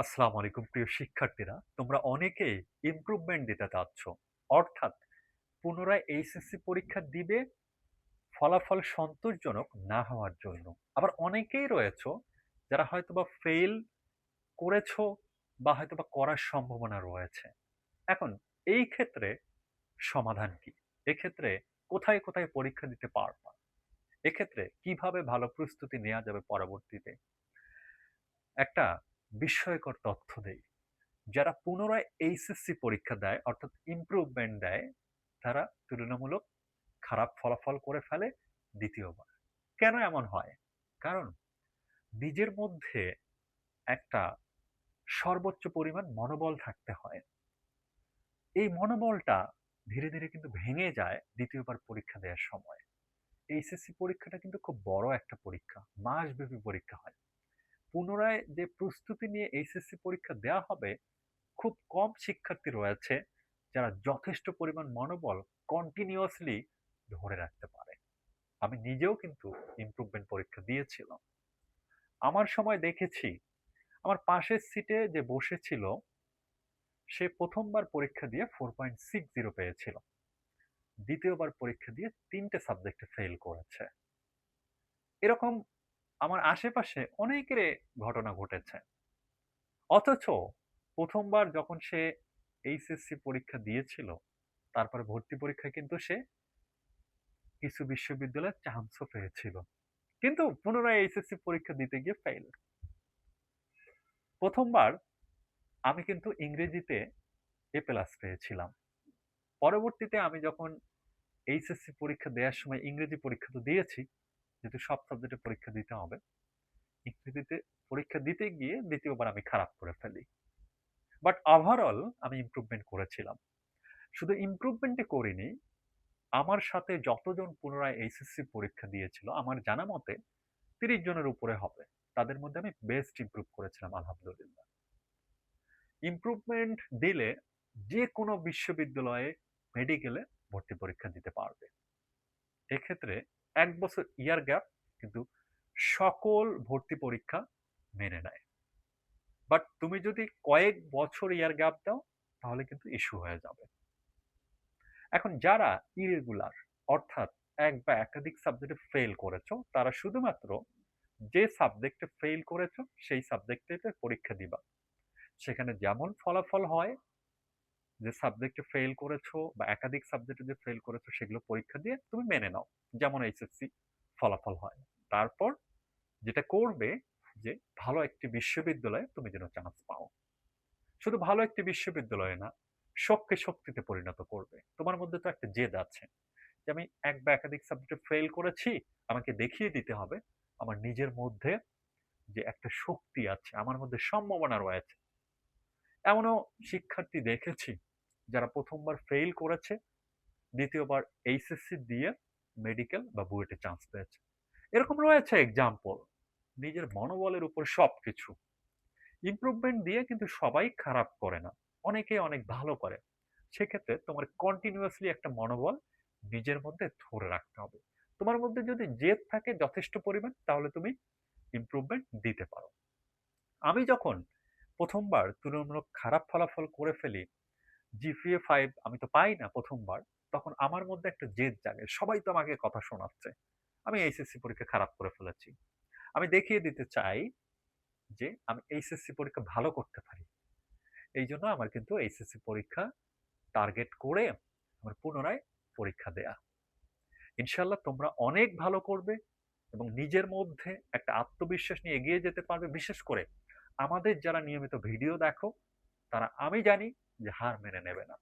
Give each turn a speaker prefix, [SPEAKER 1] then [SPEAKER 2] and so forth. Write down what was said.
[SPEAKER 1] আসসালামু আলাইকুম প্রিয় শিক্ষার্থীরা। তোমরা অনেকেই ইমপ্রুভমেন্ট দিতে চাচ্ছ। অর্থাৎ পুনরায় এইচএসসি পরীক্ষা দিবে ফলাফল সন্তোষজনক না হওয়ার জন্য। আবার অনেকেই রয়েছো যারা হয়তোবা ফেইল করেছো বা হয়তোবা করার সম্ভাবনা রয়েছে। এখন এই ক্ষেত্রে সমাধান কি? এক্ষেত্রে কোথায় পরীক্ষা দিতে পারবা? এক্ষেত্রে কিভাবে ভালো প্রস্তুতি নেওয়া যাবে পরবর্তীতে? একটা বিস্ময়কর তথ্য দেই। যারা পুনরায় এইচএসসি পরীক্ষা দেয় অর্থাৎ ইমপ্রুভমেন্ট দেয়, তারা তুলনামূলক খারাপ ফলাফল করে ফেলে দ্বিতীয়বার। কেন এমন হয়? কারণ নিজের মধ্যে একটা সর্বোচ্চ পরিমাণ মনোবল থাকতে হয়। এই মনোবলটা ধীরে কিন্তু ভেঙে যায় দ্বিতীয়বার পরীক্ষা দেওয়ার সময়। এইচএসসি পরীক্ষাটা কিন্তু খুব বড় একটা পরীক্ষা। মাসব্যাপী পরীক্ষা হয়। পুনরায় যে প্রস্তুতি নিয়ে এইচএসসি পরীক্ষা দেওয়া হবে, খুব কম শিক্ষার্থী রয়েছে যারা যথেষ্ট পরিমাণ মনোবল কন্টিনিউয়াসলি ধরে রাখতে পারে। আমি নিজেও কিন্তু ইমপ্রুভমেন্ট পরীক্ষা দিয়েছিলাম। আমার সময় দেখেছি আমার পাশের সিটে যে বসেছিল সে প্রথমবার পরীক্ষা দিয়ে 4.60 পেয়েছিল। দ্বিতীয়বার পরীক্ষা দিয়ে ৩টে সাবজেক্টে ফেল করেছে। এরকম আমার আশেপাশে অনেকের ঘটনা ঘটেছে। অথচ প্রথমবার যখন সে এইচএসসি পরীক্ষা দিয়েছিল, তারপরে ভর্তি পরীক্ষায় কিন্তু সে কিছু বিশ্ববিদ্যালয়ে চান্সও পেয়েছিল। কিন্তু পুনরায় এইচএসসি পরীক্ষা দিতে গিয়ে ফেইল। প্রথমবার আমি কিন্তু ইংরেজিতে এ প্লাস পেয়েছিলাম। পরবর্তীতে আমি যখন এইচএসসি পরীক্ষা দেওয়ার সময় ইংরেজি পরীক্ষা তো দিয়েছি, যেহেতু সব সাবজেক্টে পরীক্ষা দিতে হবে। ইংরেজিতে পরীক্ষা দিতে গিয়ে দ্বিতীয়বার আমি খারাপ করে ফেলি। বাট ওভারঅল আমি ইমপ্রুভমেন্ট করেছিলাম। শুধু ইমপ্রুভমেন্টই করিনি, আমার সাথে যতজন পুনরায় এইচএসসি পরীক্ষা দিয়েছিল আমার জানা মতে ৩০ জনের উপরে হবে। তাদের মধ্যে আমি বেস্ট ইমপ্রুভ করেছিলাম আলহামদুলিল্লাহ। ইমপ্রুভমেন্ট দিলে যে কোনো বিশ্ববিদ্যালয়ে মেডিকেলে ভর্তি পরীক্ষা দিতে পারবে। এক্ষেত্রে ১ বছর ইয়ার গ্যাপ কিন্তু সকল ভর্তি পরীক্ষা মেনে নেয়। বাট তুমি যদি কয়েক বছর ইয়ার গ্যাপ দাও তাহলে কিন্তু ইস্যু হয়ে যাবে। এখন যারা ইরেগুলার অর্থাৎ এক বা একাধিক সাবজেক্টে ফেল করেছো, তারা শুধুমাত্র যে সাবজেক্টে ফেল করেছো সেই সাবজেক্টে পরীক্ষা দিবা। সেখানে যেমন ফলাফল হয়, যে সাবজেক্টে ফেল করেছো বা একাধিক সাবজেক্টে যে ফেল করেছো সেগুলো পরীক্ষা দিয়ে তুমি মেনে নাও, যেমন এইচএসসি ফলাফল হয়। তারপর যেটা করবে যে ভালো একটি বিশ্ববিদ্যালয়ে তুমি যেন চান্স পাও। শুধু ভালো একটি বিশ্ববিদ্যালয়ে না, শখকে শক্তিতে পরিণত করবে। তোমার মধ্যে তো একটা জেদ আছে যে আমি এক বা একাধিক সাবজেক্টে ফেল করেছি, আমাকে দেখিয়ে দিতে হবে আমার নিজের মধ্যে যে একটা শক্তি আছে, আমার মধ্যে সম্ভাবনা রয়েছে। এমনও শিক্ষার্থী দেখেছি যারা প্রথমবার ফেইল করেছে, দ্বিতীয়বার এইচএসসি দিয়ে মেডিকেল বা বুয়েটে চান্স পেয়েছে। এরকম রয়েছে এক্সাম্পল। নিজের মনোবলের উপর সবকিছু। ইমপ্রুভমেন্ট দিয়ে কিন্তু সবাই খারাপ করে না, অনেকেই অনেক ভালো করে। সেক্ষেত্রে তোমার কন্টিনিউয়াসলি একটা মনোবল নিজের মধ্যে ধরে রাখতে হবে। তোমার মধ্যে যদি জেদ থাকে যথেষ্ট পরিমাণ, তাহলে তুমি ইমপ্রুভমেন্ট দিতে পারো। আমি যখন প্রথমবার তুলনামূলক খারাপ ফলাফল করে ফেলি, জিপিএ 5 আমি তো পাই না প্রথমবার, তখন আমার মধ্যে একটা জেদ জাগে। সবাই তো আমাকে কথা শোনাচ্ছে। আমি এইচএসসি পরীক্ষা খারাপ করে ফেলেছি। আমি দেখিয়ে দিতে চাই যে আমি এইচএসসি পরীক্ষা ভালো করতে পারি। এইজন্য আমার কিন্তু এইচএসসি পরীক্ষা টার্গেট করে আমার পুনরায় পরীক্ষা দেয়া। ইনশাআল্লাহ তোমরা অনেক ভালো করবে এবং নিজের মধ্যে একটা আত্মবিশ্বাস নিয়ে এগিয়ে যেতে পারবে। বিশেষ করে আমাদের যারা নিয়মিত ভিডিও দেখো, তারা আমি জানি যে হার মেনে নেবে না।